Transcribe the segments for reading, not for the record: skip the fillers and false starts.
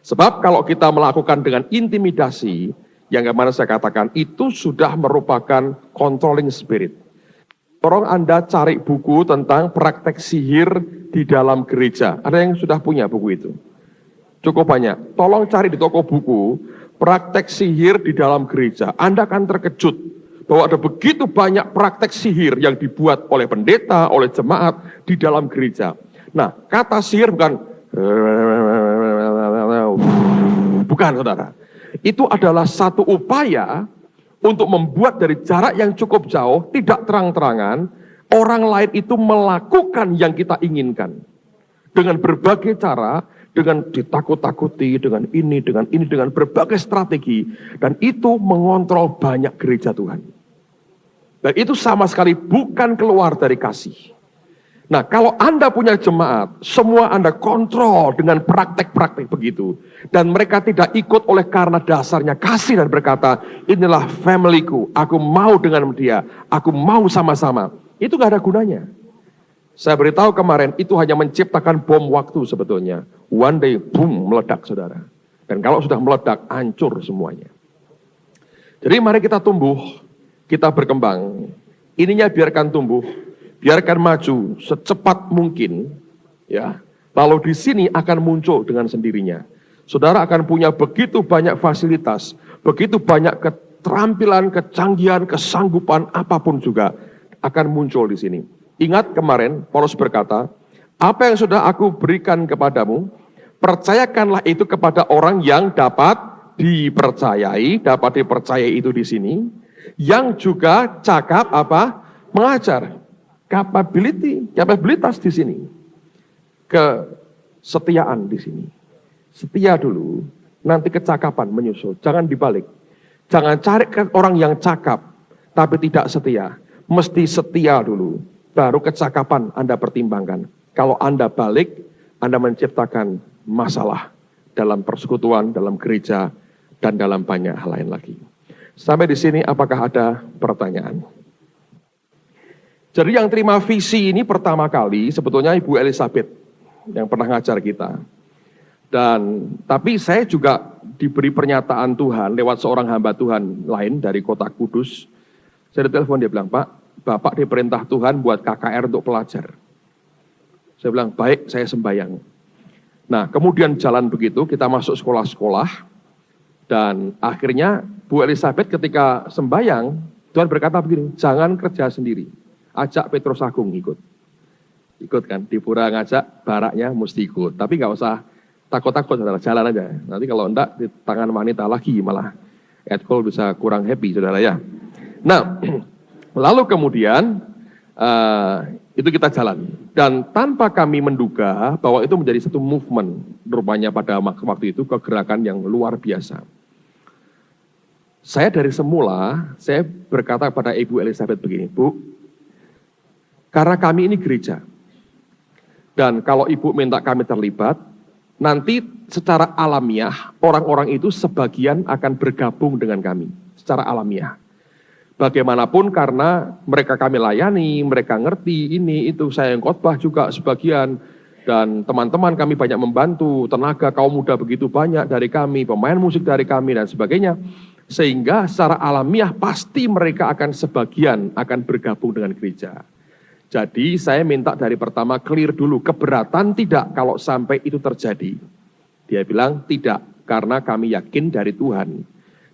Sebab kalau kita melakukan dengan intimidasi, yang kemarin saya katakan, itu sudah merupakan controlling spirit. Tolong Anda cari buku tentang praktek sihir di dalam gereja. Ada yang sudah punya buku itu? Cukup banyak. Tolong cari di toko buku, praktek sihir di dalam gereja. Anda akan terkejut bahwa ada begitu banyak praktek sihir yang dibuat oleh pendeta, oleh jemaat di dalam gereja. Nah, kata sihir bukan saudara. Itu adalah satu upaya untuk membuat dari jarak yang cukup jauh, tidak terang-terangan, orang lain itu melakukan yang kita inginkan. Dengan berbagai cara, dengan ditakut-takuti, dengan ini, dengan berbagai strategi. Dan itu mengontrol banyak gereja Tuhan. Dan itu sama sekali bukan keluar dari kasih. Nah, kalau Anda punya jemaat, semua Anda kontrol dengan praktek-praktek begitu. Dan mereka tidak ikut oleh karena dasarnya kasih dan berkata, inilah familyku, aku mau dengan dia, aku mau sama-sama. Itu gak ada gunanya. Saya beritahu kemarin, itu hanya menciptakan bom waktu sebetulnya. One day, boom, meledak saudara. Dan kalau sudah meledak, hancur semuanya. Jadi mari kita tumbuh, kita berkembang. Ininya biarkan tumbuh. Biarkan maju secepat mungkin, ya. Lalu di sini akan muncul dengan sendirinya. Saudara akan punya begitu banyak fasilitas, begitu banyak keterampilan, kecanggihan, kesanggupan, apapun juga akan muncul di sini. Ingat kemarin Paulus berkata, apa yang sudah aku berikan kepadamu, percayakanlah itu kepada orang yang dapat dipercayai itu di sini, yang juga cakap apa? Mengajar. Kapabilitas di sini. Kesetiaan di sini. Setia dulu, nanti kecakapan menyusul. Jangan dibalik. Jangan cari orang yang cakap, tapi tidak setia. Mesti setia dulu, baru kecakapan Anda pertimbangkan. Kalau Anda balik, Anda menciptakan masalah dalam persekutuan, dalam gereja, dan dalam banyak hal lain lagi. Sampai di sini, apakah ada pertanyaan? Jadi yang terima visi ini pertama kali sebetulnya Ibu Elizabeth yang pernah ngajar kita. Tapi saya juga diberi pernyataan Tuhan lewat seorang hamba Tuhan lain dari kota Kudus. Saya ditelepon, dia bilang, Pak, Bapak diperintah Tuhan buat KKR untuk pelajar. Saya bilang, baik, saya sembahyang. Nah, kemudian jalan begitu, kita masuk sekolah-sekolah. Dan akhirnya Bu Elizabeth ketika sembahyang, Tuhan berkata begini, jangan kerja sendiri. Ajak Petrus Agung ikut kan, di pura ngajak, baraknya mesti ikut. Tapi nggak usah takut-takut, saudara, jalan aja. Nanti kalau enggak, di tangan wanita lagi malah Edkol bisa kurang happy, saudara ya. Nah, lalu kemudian itu kita jalan. Dan tanpa kami menduga bahwa itu menjadi satu movement, rupanya pada waktu itu kegerakan yang luar biasa. Saya dari semula, saya berkata kepada Ibu Elizabeth begini, Bu, karena kami ini gereja, dan kalau Ibu minta kami terlibat, nanti secara alamiah, orang-orang itu sebagian akan bergabung dengan kami, secara alamiah. Bagaimanapun karena mereka kami layani, mereka ngerti ini, itu, saya yang khotbah juga sebagian, dan teman-teman kami banyak membantu, tenaga kaum muda begitu banyak dari kami, pemain musik dari kami, dan sebagainya. Sehingga secara alamiah pasti mereka akan sebagian akan bergabung dengan gereja. Jadi saya minta dari pertama clear dulu, keberatan tidak kalau sampai itu terjadi. Dia bilang tidak, karena kami yakin dari Tuhan.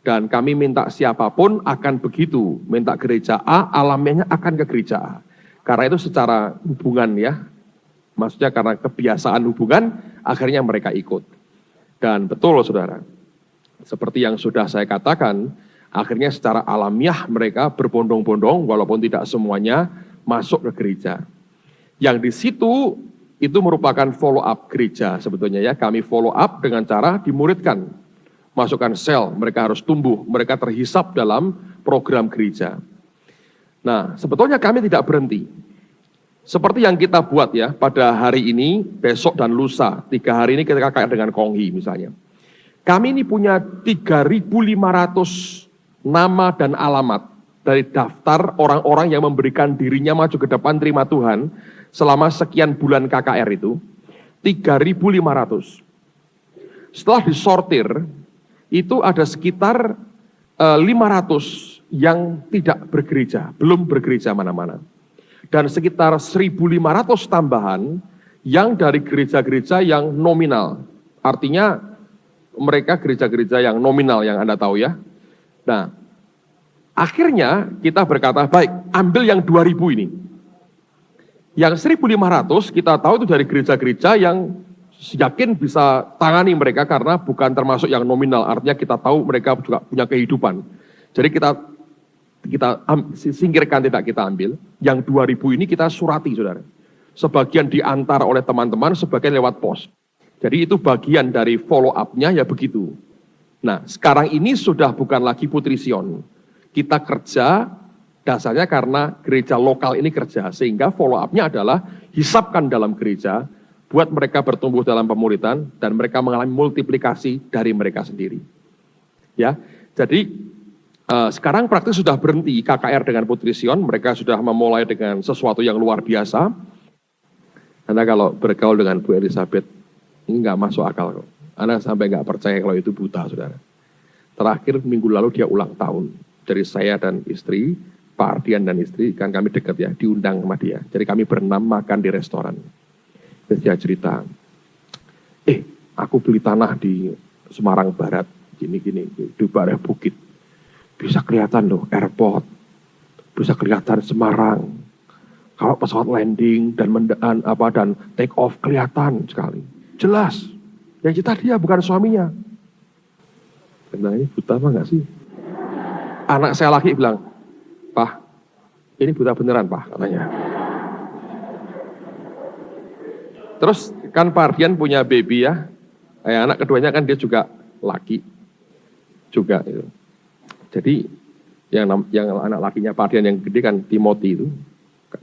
Dan kami minta siapapun akan begitu, minta gereja A, alamiahnya akan ke gereja A. Karena itu secara hubungan ya, maksudnya karena kebiasaan hubungan, akhirnya mereka ikut. Dan betul saudara, seperti yang sudah saya katakan, akhirnya secara alamiah mereka berbondong-bondong, walaupun tidak semuanya, masuk ke gereja. Yang di situ itu merupakan follow up gereja sebetulnya ya. Kami follow up dengan cara dimuridkan. Masukkan sel, mereka harus tumbuh, mereka terhisap dalam program gereja. Nah, sebetulnya kami tidak berhenti. Seperti yang kita buat ya, pada hari ini, besok dan lusa, 3 hari ini kita KKR dengan Konghi misalnya. Kami ini punya 3.500 nama dan alamat dari daftar orang-orang yang memberikan dirinya maju ke depan terima Tuhan selama sekian bulan KKR itu, 3.500. Setelah disortir, itu ada sekitar 500 yang tidak bergereja, belum bergereja mana-mana. Dan sekitar 1.500 tambahan yang dari gereja-gereja yang nominal. Artinya mereka gereja-gereja yang nominal yang Anda tahu ya. Nah, akhirnya kita berkata, baik, ambil yang 2.000 ini. Yang 1.500 kita tahu itu dari gereja-gereja yang yakin bisa tangani mereka karena bukan termasuk yang nominal. Artinya kita tahu mereka juga punya kehidupan. Jadi kita singkirkan, tidak kita ambil. Yang 2.000 ini kita surati, saudara. Sebagian diantar oleh teman-teman, sebagian lewat pos. Jadi itu bagian dari follow up-nya ya begitu. Nah, sekarang ini sudah bukan lagi Putri Sion. Kita kerja dasarnya karena gereja lokal ini kerja. Sehingga follow up-nya adalah hisapkan dalam gereja, buat mereka bertumbuh dalam pemuritan, dan mereka mengalami multiplikasi dari mereka sendiri. Ya, jadi sekarang praktis sudah berhenti KKR dengan Putri Sion, mereka sudah memulai dengan sesuatu yang luar biasa. Anda kalau bergaul dengan Bu Elizabeth, ini nggak masuk akal kok. Anda sampai nggak percaya kalau itu buta, saudara. Terakhir minggu lalu dia ulang tahun. Dari saya dan istri, Pak Ardian dan istri, kan kami dekat ya, diundang sama dia. Jadi kami berenam makan di restoran. Terus dia cerita, aku beli tanah di Semarang Barat, gini-gini, di Bareh Bukit. Bisa kelihatan loh, airport. Bisa kelihatan Semarang. Kalau pesawat landing dan take off kelihatan sekali. Jelas. Yang cerita dia bukan suaminya. Ini buta apa enggak sih? Anak saya laki bilang, Pak, ini buta beneran Pak, katanya. Terus kan Pak Ardian punya baby ya. Anak keduanya kan dia juga laki. Juga itu. Jadi yang anak lakinya Pak Ardian yang gede kan Timothy itu.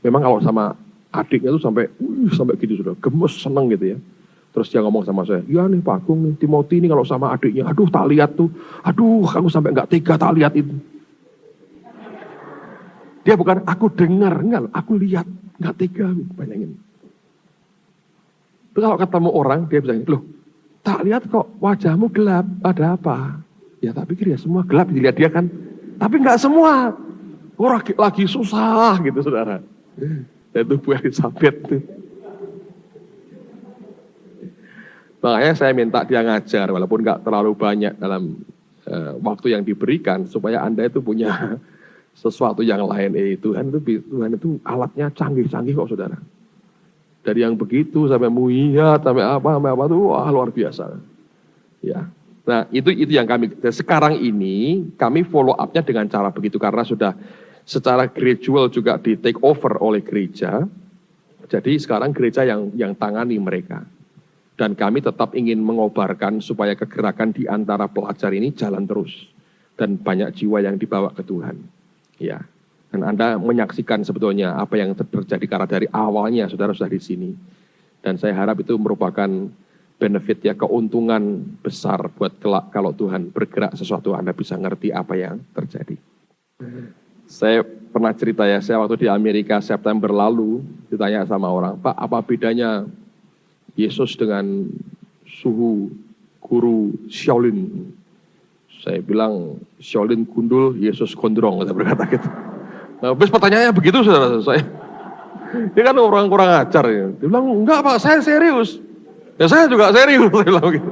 Memang kalau sama adiknya tuh sampai gitu sudah gemes, seneng gitu ya. Terus dia ngomong sama saya, ya nih Pak Agung nih, Timothy ini kalau sama adiknya, aduh tak lihat tuh, aduh aku sampai nggak tega tak lihat itu. Dia bukan aku dengar, enggak, aku lihat, nggak tega, bayangin. Terus kalau ketemu orang, dia bilang, loh tak lihat kok wajahmu gelap, ada apa? Ya tak pikir ya semua gelap dilihat dia kan, tapi nggak semua. Orang lagi susah gitu saudara. Itu Bu Elizabeth tuh. Makanya saya minta dia ngajar, walaupun nggak terlalu banyak dalam waktu yang diberikan, supaya Anda itu punya sesuatu yang lain. Tuhan itu alatnya canggih-canggih kok saudara. Dari yang begitu sampai muiyat, sampai apa tuh, wah luar biasa. Ya, nah itu yang kami. Sekarang ini kami follow up-nya dengan cara begitu karena sudah secara gradual juga di take over oleh gereja. Jadi sekarang gereja yang tangani mereka. Dan kami tetap ingin mengobarkan supaya kegerakan di antara pelajar ini jalan terus. Dan banyak jiwa yang dibawa ke Tuhan. Ya. Dan Anda menyaksikan sebetulnya apa yang terjadi karena dari awalnya saudara sudah di sini. Dan saya harap itu merupakan benefit ya, keuntungan besar buat kelak kalau Tuhan bergerak sesuatu Anda bisa ngerti apa yang terjadi. Saya pernah cerita ya, saya waktu di Amerika September lalu ditanya sama orang, Pak apa bedanya Yesus dengan suhu guru Shaolin? Saya bilang Shaolin gundul, Yesus gondrong, saya berkata gitu. Nah, habis pertanyaannya begitu saudara saya. Dia kan orang kurang ajar ya. Dia bilang enggak Pak, saya serius. Ya saya juga serius, saya bilang begitu.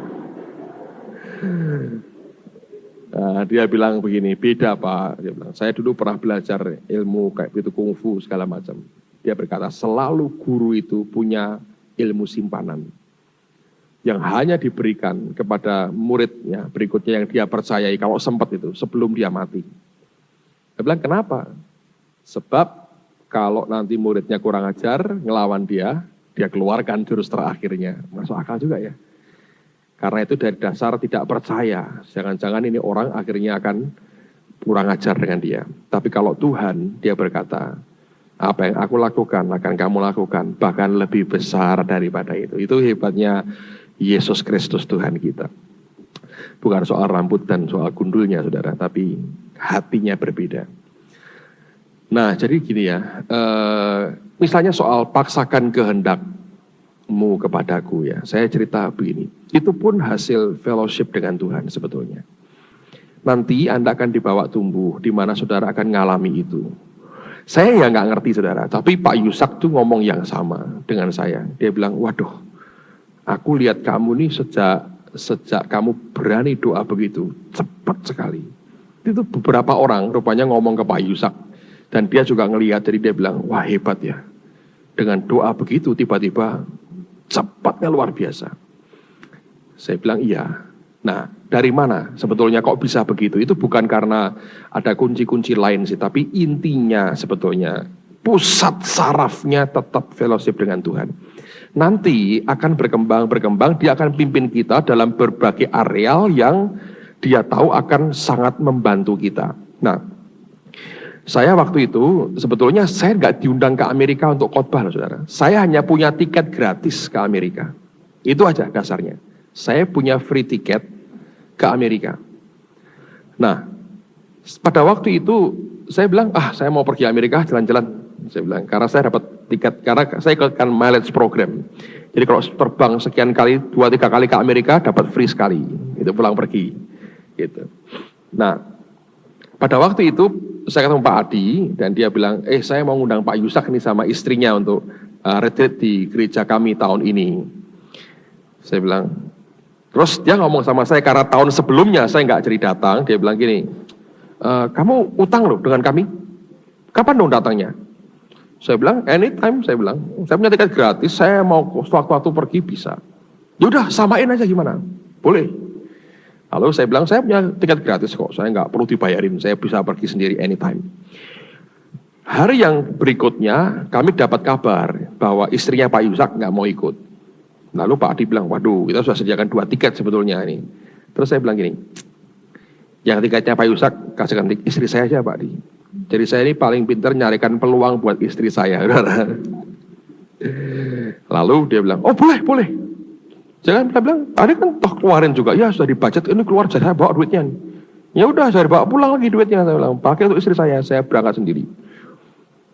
Nah, dia bilang begini, beda Pak. Dia bilang, saya dulu pernah belajar ilmu kayak itu kungfu segala macam. Dia berkata, selalu guru itu punya ilmu simpanan yang hanya diberikan kepada muridnya berikutnya yang dia percayai kalau sempat itu sebelum dia mati. Dia bilang kenapa? Sebab kalau nanti muridnya kurang ajar ngelawan dia keluarkan jurus terakhirnya. Masuk akal juga ya. Karena itu dari dasar tidak percaya. Jangan-jangan ini orang akhirnya akan kurang ajar dengan dia. Tapi kalau Tuhan dia berkata, apa yang aku lakukan akan kamu lakukan, bahkan lebih besar daripada itu. Itu hebatnya Yesus Kristus Tuhan kita. Bukan soal rambut dan soal gundulnya saudara, tapi hatinya berbeda. Nah jadi gini ya, misalnya soal paksakan kehendak. kepadaku ya. Saya cerita begini. Itu pun hasil fellowship dengan Tuhan sebetulnya. Nanti Anda akan dibawa tumbuh di mana saudara akan ngalami itu. Saya ya nggak ngerti saudara, tapi Pak Yusak tuh ngomong yang sama dengan saya. Dia bilang, waduh, aku lihat kamu nih sejak kamu berani doa begitu, cepat sekali. Itu beberapa orang rupanya ngomong ke Pak Yusak. Dan dia juga ngelihat, jadi dia bilang, wah hebat ya. Dengan doa begitu tiba-tiba cepatnya luar biasa. Saya bilang iya. Nah, dari mana sebetulnya kok bisa begitu? Itu bukan karena ada kunci-kunci lain sih, tapi intinya sebetulnya pusat sarafnya tetap fellowship dengan Tuhan. Nanti akan berkembang, dia akan pimpin kita dalam berbagai areal yang dia tahu akan sangat membantu kita. Nah, saya waktu itu sebetulnya saya nggak diundang ke Amerika untuk khotbah loh saudara. Saya hanya punya tiket gratis ke Amerika. Itu aja dasarnya. Saya punya free tiket ke Amerika. Nah, pada waktu itu saya bilang, saya mau pergi Amerika jalan-jalan. Saya bilang, karena saya dapat tiket, karena saya ikutkan mileage program. Jadi kalau terbang sekian kali, 2-3 kali ke Amerika, dapat free sekali. Itu pulang pergi. Gitu. Nah, pada waktu itu saya ketemu Pak Adi, dan dia bilang, saya mau ngundang Pak Yusak nih sama istrinya untuk retreat di gereja kami tahun ini. Saya bilang, terus dia ngomong sama saya, karena tahun sebelumnya saya nggak jadi datang, dia bilang gini, kamu utang loh dengan kami, kapan dong datangnya? Saya bilang, anytime, saya punya tiket gratis, saya mau waktu-waktu pergi bisa. Yaudah, samain aja gimana? Boleh. Lalu saya bilang, saya punya tiket gratis kok, saya nggak perlu dibayarin, saya bisa pergi sendiri anytime. Hari yang berikutnya, kami dapat kabar bahwa istrinya Pak Yusak nggak mau ikut. Lalu Pak Adi bilang, waduh, kita sudah sediakan 2 tiket sebetulnya ini. Terus saya bilang gini, yang tiketnya Pak Yusak, kasihkan istri saya aja Pak Adi. Jadi saya ini paling pintar nyarikan peluang buat istri saya. Lalu dia bilang, oh boleh. Jangan bilang, tadi kan toh keluarin juga, ya sudah dibudget, ini keluar saya bawa duitnya. Ya udah, saya bawa pulang lagi duitnya. Saya bilang, pakai untuk istri saya berangkat sendiri.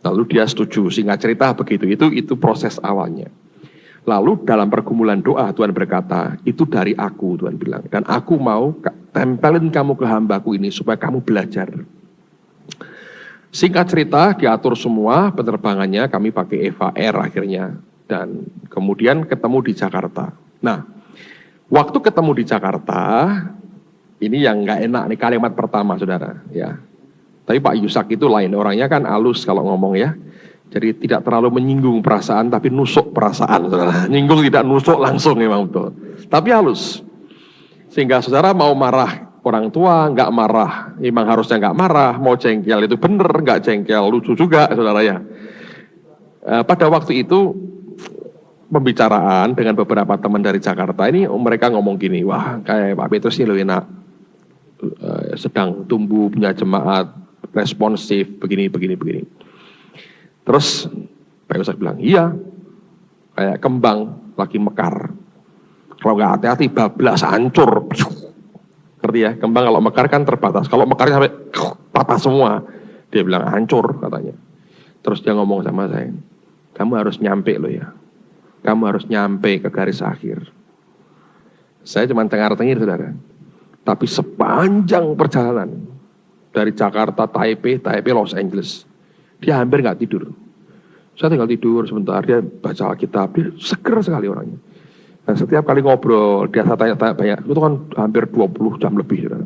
Lalu dia setuju, singkat cerita begitu. Itu proses awalnya. Lalu dalam pergumulan doa Tuhan berkata, itu dari aku Tuhan bilang. Dan aku mau tempelin kamu ke hambaku ini supaya kamu belajar. Singkat cerita diatur semua penerbangannya, kami pakai Eva Air akhirnya. Dan kemudian ketemu di Jakarta. Nah, waktu ketemu di Jakarta, ini yang gak enak nih kalimat pertama saudara. Ya. Tapi Pak Yusak itu lain, orangnya kan halus kalau ngomong ya. Jadi tidak terlalu menyinggung perasaan, tapi nusuk perasaan. Saudara. Nyinggung tidak nusuk langsung memang betul. Tapi halus. Sehingga saudara mau marah orang tua, nggak marah. Memang harusnya nggak marah. Mau jengkel itu bener, nggak jengkel lucu juga saudara ya. Pada waktu itu pembicaraan dengan beberapa teman dari Jakarta ini, mereka ngomong gini, wah kayak Pak Petrus ini loh enak. Sedang tumbuh, punya jemaat, responsif, begini. Terus Pak Yusak bilang, iya, kayak kembang lagi mekar. Kalau nggak hati-hati bablas, hancur. Ngerti ya, kembang kalau mekar kan terbatas. Kalau mekarnya sampai patah semua, dia bilang hancur katanya. Terus dia ngomong sama saya, kamu harus nyampe loh ya. Kamu harus nyampe ke garis akhir. Saya cuma tengah-tengah saudara. Tapi sepanjang perjalanan dari Jakarta, Taipei, Los Angeles, dia hampir nggak tidur. Saya tinggal tidur sebentar, dia baca Alkitab, dia seger sekali orangnya. Dan setiap kali ngobrol, dia tanya-tanya banyak, itu kan hampir 20 jam lebih. Saudara.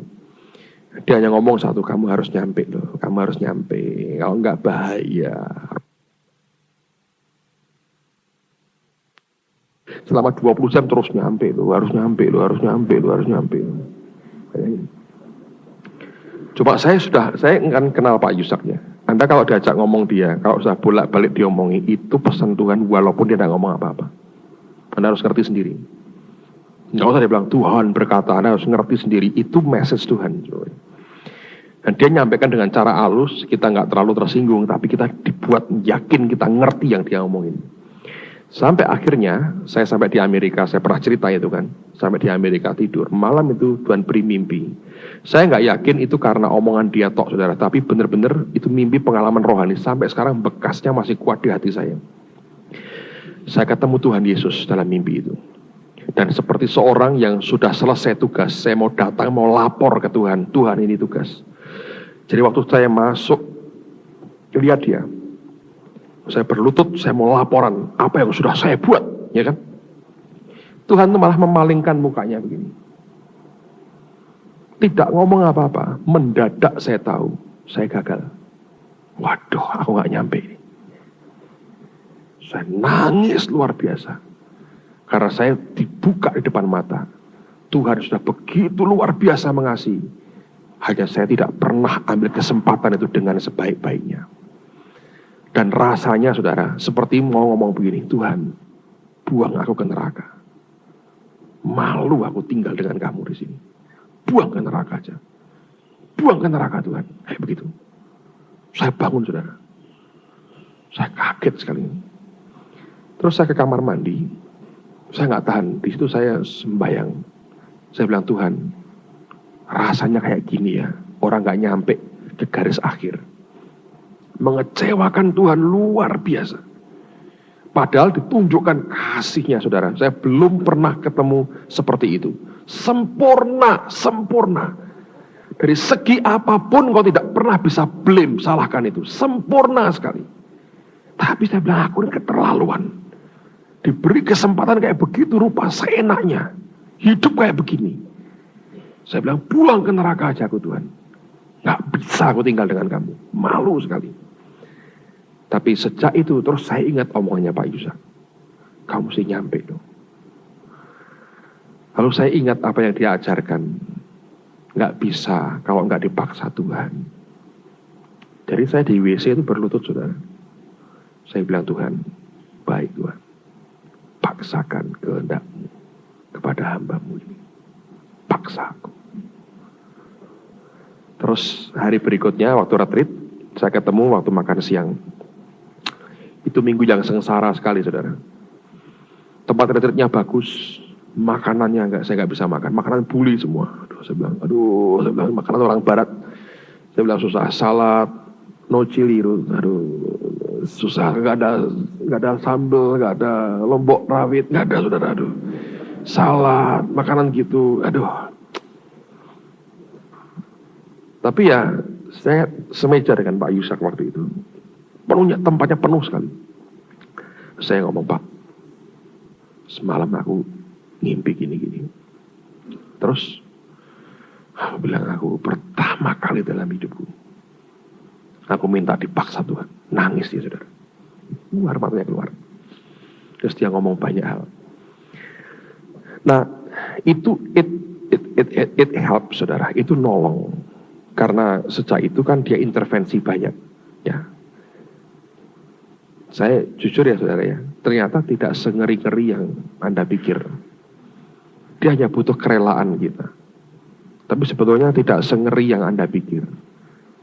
Dia hanya ngomong satu, kamu harus nyampe loh, kamu harus nyampe, kalau nggak bahaya. Selama 20 jam terus nyampe loh, harus nyampe. Coba saya kan kenal Pak Yusak ya. Anda kalau diajak ngomong dia, kalau sudah bolak-balik diomongi, itu pesan Tuhan walaupun dia tidak ngomong apa-apa. Anda harus ngerti sendiri. Nggak usah dia bilang, Tuhan berkata, Anda harus ngerti sendiri. Itu message Tuhan. Dan dia nyampaikan dengan cara halus, kita nggak terlalu tersinggung, tapi kita dibuat yakin kita ngerti yang dia ngomongin. Sampai akhirnya, saya sampai di Amerika, saya pernah cerita itu kan. Sampai di Amerika tidur. Malam itu Tuhan beri mimpi. Saya nggak yakin itu karena omongan dia tok saudara. Tapi benar-benar itu mimpi pengalaman rohani. Sampai sekarang bekasnya masih kuat di hati saya. Saya ketemu Tuhan Yesus dalam mimpi itu. Dan seperti seorang yang sudah selesai tugas, saya mau datang, mau lapor ke Tuhan. Tuhan, ini tugas. Jadi waktu saya masuk, lihat dia. Saya berlutut, saya mau laporan apa yang sudah saya buat, ya kan? Tuhan itu malah memalingkan mukanya begini. Tidak ngomong apa-apa, mendadak saya tahu, saya gagal. Waduh, aku gak nyampe ini. Saya nangis luar biasa. Karena saya dibuka di depan mata. Tuhan sudah begitu luar biasa mengasihi. Hanya saya tidak pernah ambil kesempatan itu dengan sebaik-baiknya. Dan rasanya saudara, seperti mau ngomong begini, Tuhan, buang aku ke neraka. Malu aku tinggal dengan kamu di sini. Buang ke neraka aja. Buang ke neraka Tuhan. Kayak begitu. Saya bangun saudara. Saya kaget sekali. Terus saya ke kamar mandi. Saya nggak tahan. Di situ saya sembahyang. Saya bilang, Tuhan, rasanya kayak gini ya. Orang nggak nyampe ke garis akhir. Mengecewakan Tuhan luar biasa. Padahal ditunjukkan kasihnya saudara. Saya belum pernah ketemu seperti itu. Sempurna, sempurna. Dari segi apapun kau tidak pernah bisa blame, salahkan itu. Sempurna sekali. Tapi saya bilang, aku ini keterlaluan. Diberi kesempatan kayak begitu rupa seenaknya. Hidup kayak begini. Saya bilang, buang ke neraka aja aku Tuhan. Gak bisa aku tinggal dengan kamu. Malu sekali. Tapi sejak itu terus saya ingat omongannya Pak Yusak. Kamu mesti nyampe dong. Lalu saya ingat apa yang dia ajarkan. Gak bisa kalau gak dipaksa Tuhan. Jadi saya di WC itu berlutut saudara. Saya bilang, Tuhan, baik Tuhan. Paksakan kehendak-Mu kepada hamba-Mu ini. Paksa aku. Terus hari berikutnya waktu retreat, saya ketemu waktu makan siang. Itu minggu yang sengsara sekali saudara. Tempat retreatnya bagus, makanannya saya nggak bisa makan. Makanan buli semua. Saya bilang makanan orang barat. Saya bilang susah, salad, no chili, susah, nggak ada sambal, nggak ada lombok rawit, nggak ada saudara, salad, makanan gitu, Tapi ya, saya semeja dengan Pak Yusak waktu itu. Tempatnya penuh sekali. Saya ngomong, Pak, semalam aku ngimpi gini-gini. Terus, aku bilang aku pertama kali dalam hidupku. Aku minta dipaksa Tuhan. Nangis dia saudara. Matanya keluar. Terus dia ngomong banyak hal. Nah, itu it help saudara. Itu nolong. Karena sejak itu kan dia intervensi banyak. Ya. Saya jujur ya saudara ya. Ternyata tidak sengeri-ngeri yang Anda pikir. Dia hanya butuh kerelaan kita. Tapi sebetulnya tidak sengeri yang Anda pikir.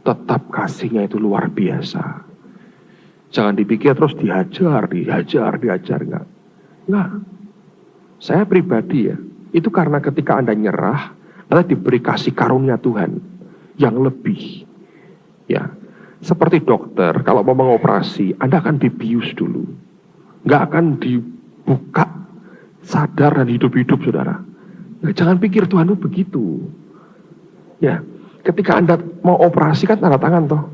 Tetap kasihnya itu luar biasa. Jangan dipikir terus dihajar. Enggak. Saya pribadi ya. Itu karena ketika Anda nyerah, Anda diberi kasih karunia Tuhan yang lebih. Ya. Seperti dokter, kalau mau mengoperasi, Anda akan dibius dulu. Nggak akan dibuka, sadar dan hidup-hidup, saudara. Nah, jangan pikir Tuhan itu begitu. Ya, ketika Anda mau operasi kan tanda tangan toh.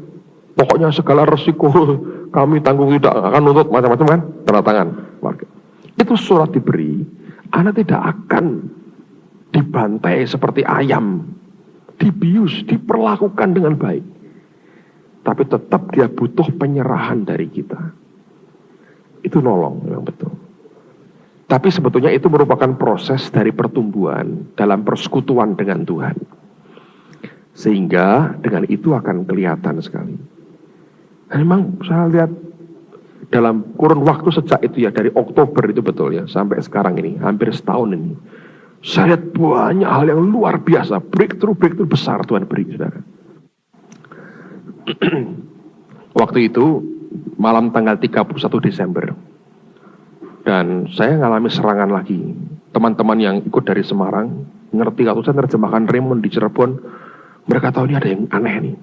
Pokoknya segala resiko kami tanggung, tidak akan nuntut macam-macam kan, tanda tangan. Itu surat diberi, Anda tidak akan dibantai seperti ayam, dibius, diperlakukan dengan baik. Tapi tetap dia butuh penyerahan dari kita. Itu nolong, memang betul. Tapi sebetulnya itu merupakan proses dari pertumbuhan dalam persekutuan dengan Tuhan. Sehingga dengan itu akan kelihatan sekali. Dan memang saya lihat dalam kurun waktu sejak itu ya, dari Oktober itu betul ya, sampai sekarang ini, hampir setahun ini. Saya lihat banyak hal yang luar biasa, breakthrough besar Tuhan beri, saudara. Waktu itu malam tanggal 31 Desember dan saya ngalami serangan lagi. Teman-teman yang ikut dari Semarang ngerti kalau saya terjemahkan Raymond di Cirebon, mereka tahu ini ada yang aneh nih.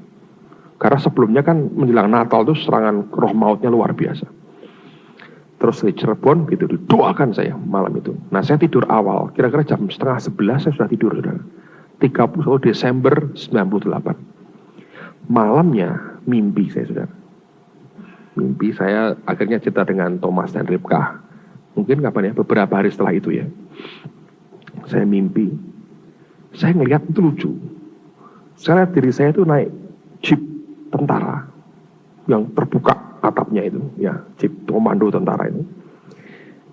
Karena sebelumnya kan menjelang Natal itu serangan roh mautnya luar biasa. Terus di Cirebon gitu, doakan saya malam itu. Nah saya tidur awal, kira-kira jam setengah 11 saya sudah tidur, saudara. 31 Desember 98. Malamnya mimpi saya, saudara. Mimpi saya akhirnya cerita dengan Thomas dan Ripka. Mungkin kapan ya, beberapa hari setelah itu ya. Saya mimpi, saya ngelihat itu lucu. Saya lihat diri saya itu naik jeep tentara yang terbuka atapnya itu, ya, jeep komando tentara itu.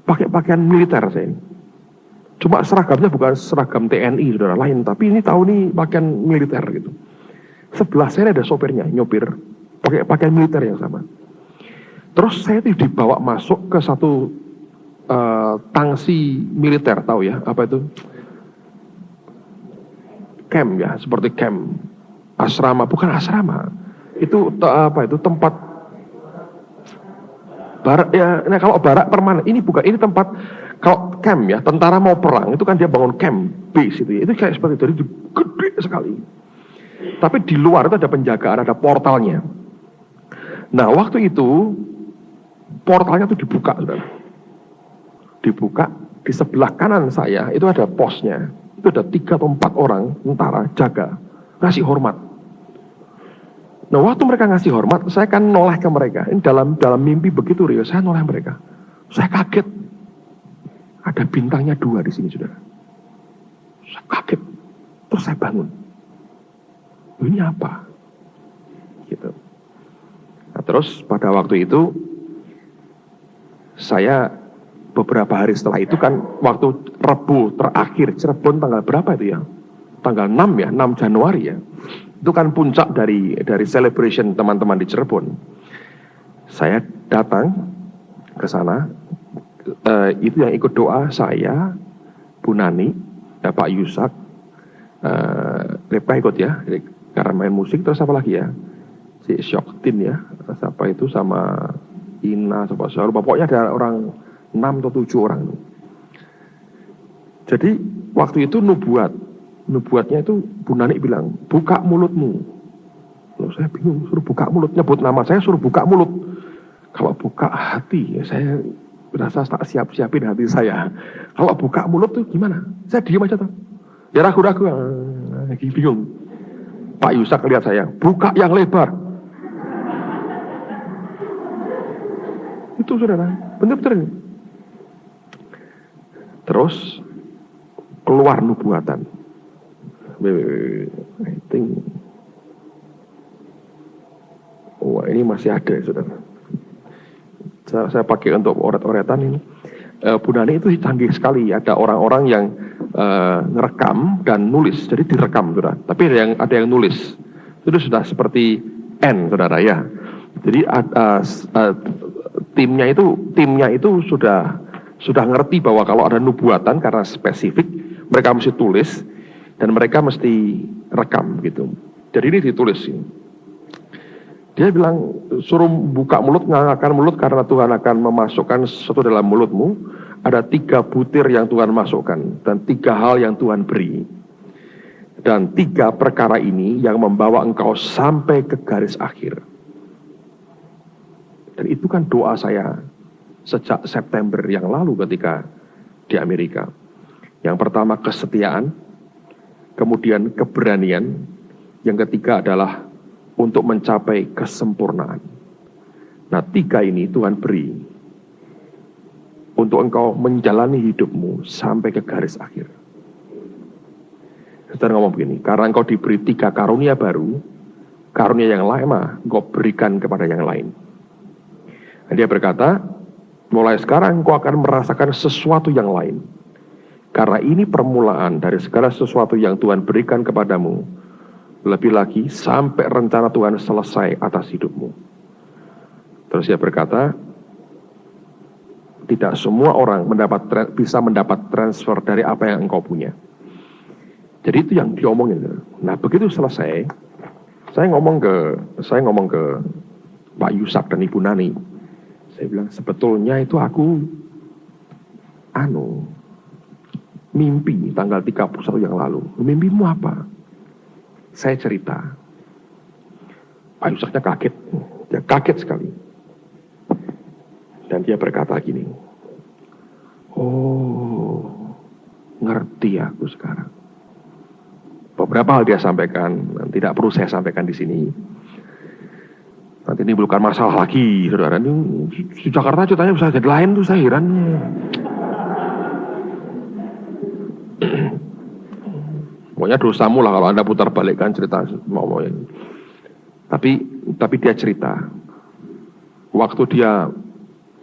Pakai pakaian militer saya ini. Cuma seragamnya bukan seragam TNI, saudara, lain, tapi ini tahu nih pakaian militer gitu. Sebelah saya ada sopirnya, nyopir, pakai pakaian militer yang sama. Terus saya itu dibawa masuk ke satu tangsi militer, tahu ya, apa itu? Camp ya, seperti camp. Asrama, bukan asrama. Itu apa itu, tempat barak ya. Nah, kalau barak permanen, ini bukan, ini tempat kalau camp ya, tentara mau perang itu kan dia bangun camp base itu ya. Itu kayak seperti itu, jadi gede sekali. Tapi di luar itu ada penjagaan, ada portalnya. Nah, waktu itu portalnya itu dibuka, saudara. Dibuka, di sebelah kanan saya itu ada posnya. Itu ada 3 atau 4 orang tentara jaga, ngasih hormat. Nah, waktu mereka ngasih hormat, saya kan noleh ke mereka. Ini dalam mimpi begitu real, saya noleh mereka. Saya kaget. Ada bintangnya 2 di sini, saudara. Saya kaget. Terus saya bangun. Ini apa? Gitu. Nah, terus pada waktu itu saya beberapa hari setelah itu kan waktu Rebu terakhir Cirebon tanggal berapa itu ya? Tanggal 6 ya, 6 Januari ya. Itu kan puncak dari celebration teman-teman di Cirebon. Saya datang ke sana, itu yang ikut doa saya, Bu Nani, Pak Yusak, Ripka ikut ya, karena main musik. Terus apa lagi ya? Si Syoktin ya, siapa itu, sama Ina, sama saya lupa. Pokoknya ada orang 6 atau 7 orang. Jadi waktu itu nubuatnya itu Bu Nani bilang, buka mulutmu. Loh, saya bingung, suruh buka mulut, nyebut nama saya suruh buka mulut. Kalau buka hati, ya saya berasa tak siap-siapin hati saya. Kalau buka mulut tuh gimana? Saya diam aja tuh. Ya ragu-ragu, bingung. Pak Yusak lihat saya, buka yang lebar. Itu saudara, bener-bener. Terus keluar nubuatan. I think, wah ini masih ada, saudara. Saya pakai untuk oret-oretan ini. Bu Nani itu canggih sekali. Ada orang-orang yang ngerekam dan nulis. Jadi direkam, saudara. Tapi ada yang nulis. Itu sudah seperti N, saudara ya. Jadi timnya itu sudah ngerti bahwa kalau ada nubuatan karena spesifik, mereka mesti tulis dan mereka mesti rekam gitu. Jadi ini ditulis. Dia bilang suruh buka mulut, ngangakkan mulut karena Tuhan akan memasukkan sesuatu dalam mulutmu. Ada 3 butir yang Tuhan masukkan dan 3 hal yang Tuhan beri. Dan 3 perkara ini yang membawa engkau sampai ke garis akhir. Dan itu kan doa saya sejak September yang lalu ketika di Amerika. Yang pertama kesetiaan, kemudian keberanian, yang ketiga adalah untuk mencapai kesempurnaan. Nah 3 ini Tuhan beri untuk engkau menjalani hidupmu sampai ke garis akhir. Saya ngomong begini, karena engkau diberi 3 karunia baru, karunia yang lama engkau berikan kepada yang lain. Nah, dia berkata, mulai sekarang engkau akan merasakan sesuatu yang lain. Karena ini permulaan dari segala sesuatu yang Tuhan berikan kepadamu. Lebih lagi sampai rencana Tuhan selesai atas hidupmu. Terus dia berkata, tidak semua orang bisa mendapat transfer dari apa yang engkau punya. Jadi itu yang diomongin. Nah begitu selesai, saya ngomong ke Pak Yusak dan Ibu Nani. Saya bilang sebetulnya itu aku mimpi tanggal 31 yang lalu. Mimpimu apa? Saya cerita. Pak Yusaknya kaget. Dia kaget sekali. Dan dia berkata gini, oh, ngerti aku sekarang. Beberapa hal dia sampaikan, tidak perlu saya sampaikan di sini. Nanti menimbulkan masalah lagi, saudara. Ini di Jakarta ceritanya bisa jadi lain tuh, saya heran. Pokoknya dosamu lah kalau Anda putar balikkan cerita mau ini. Tapi dia cerita, waktu dia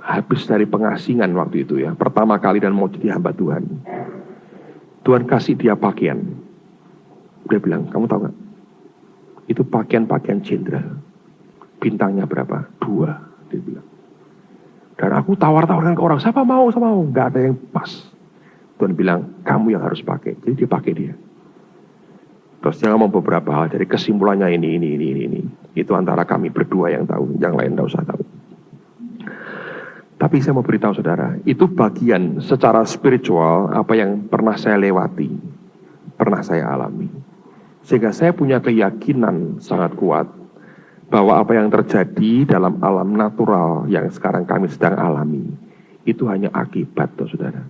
habis dari pengasingan waktu itu ya, pertama kali dan mau jadi hamba Tuhan. Tuhan kasih dia pakaian. Dia bilang, kamu tahu gak? Itu pakaian jenderal. Bintangnya berapa? 2, dia bilang. Dan aku tawar-tawarkan ke orang, siapa mau? Gak ada yang pas. Tuhan bilang, kamu yang harus pakai. Jadi dia pakai dia. Terus dia ngomong beberapa hal, dari kesimpulannya ini. Itu antara kami berdua yang tahu, yang lain gak usah tahu. Tapi saya mau beritahu saudara, itu bagian secara spiritual apa yang pernah saya lewati, pernah saya alami. Sehingga saya punya keyakinan sangat kuat bahwa apa yang terjadi dalam alam natural yang sekarang kami sedang alami, itu hanya akibat, saudara,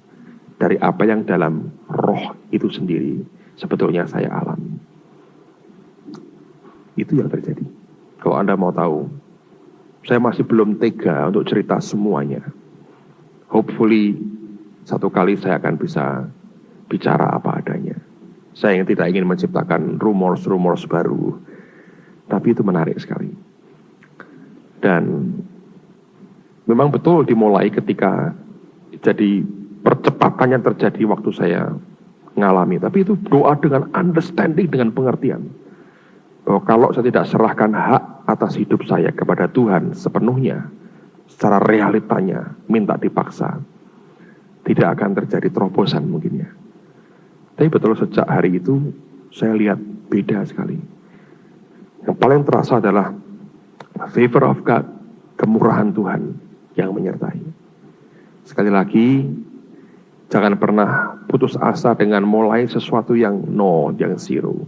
dari apa yang dalam roh itu sendiri sebetulnya saya alami. Itu yang terjadi. Kalau Anda mau tahu, saya masih belum tega untuk cerita semuanya. Hopefully, satu kali saya akan bisa bicara apa adanya. Saya yang tidak ingin menciptakan rumors baru. Tapi itu menarik sekali. Dan memang betul dimulai ketika jadi percepatannya terjadi waktu saya ngalami. Tapi itu doa dengan understanding, dengan pengertian. Bahwa kalau saya tidak serahkan hak atas hidup saya kepada Tuhan sepenuhnya, secara realitanya minta dipaksa, tidak akan terjadi terobosan mungkin ya. Tapi betul sejak hari itu saya lihat beda sekali. Yang paling terasa adalah favor of God, kemurahan Tuhan yang menyertai. Sekali lagi, jangan pernah putus asa dengan mulai sesuatu yang yang zero.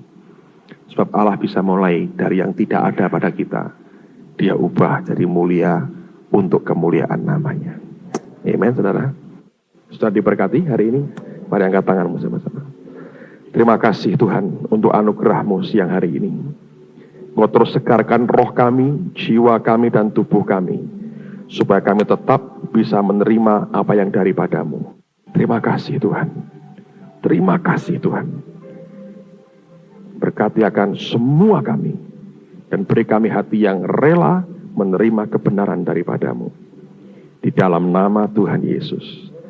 Sebab Allah bisa mulai dari yang tidak ada pada kita. Dia ubah jadi mulia untuk kemuliaan namanya. Amen, saudara. Sudah diberkati hari ini. Mari angkat tanganmu sama-sama. Terima kasih Tuhan untuk anugerah-Mu siang hari ini. Engkau terus segarkan roh kami, jiwa kami, dan tubuh kami. Supaya kami tetap bisa menerima apa yang daripada-Mu. Terima kasih Tuhan. Terima kasih Tuhan. Berkati akan semua kami. Dan beri kami hati yang rela menerima kebenaran daripada-Mu. Di dalam nama Tuhan Yesus.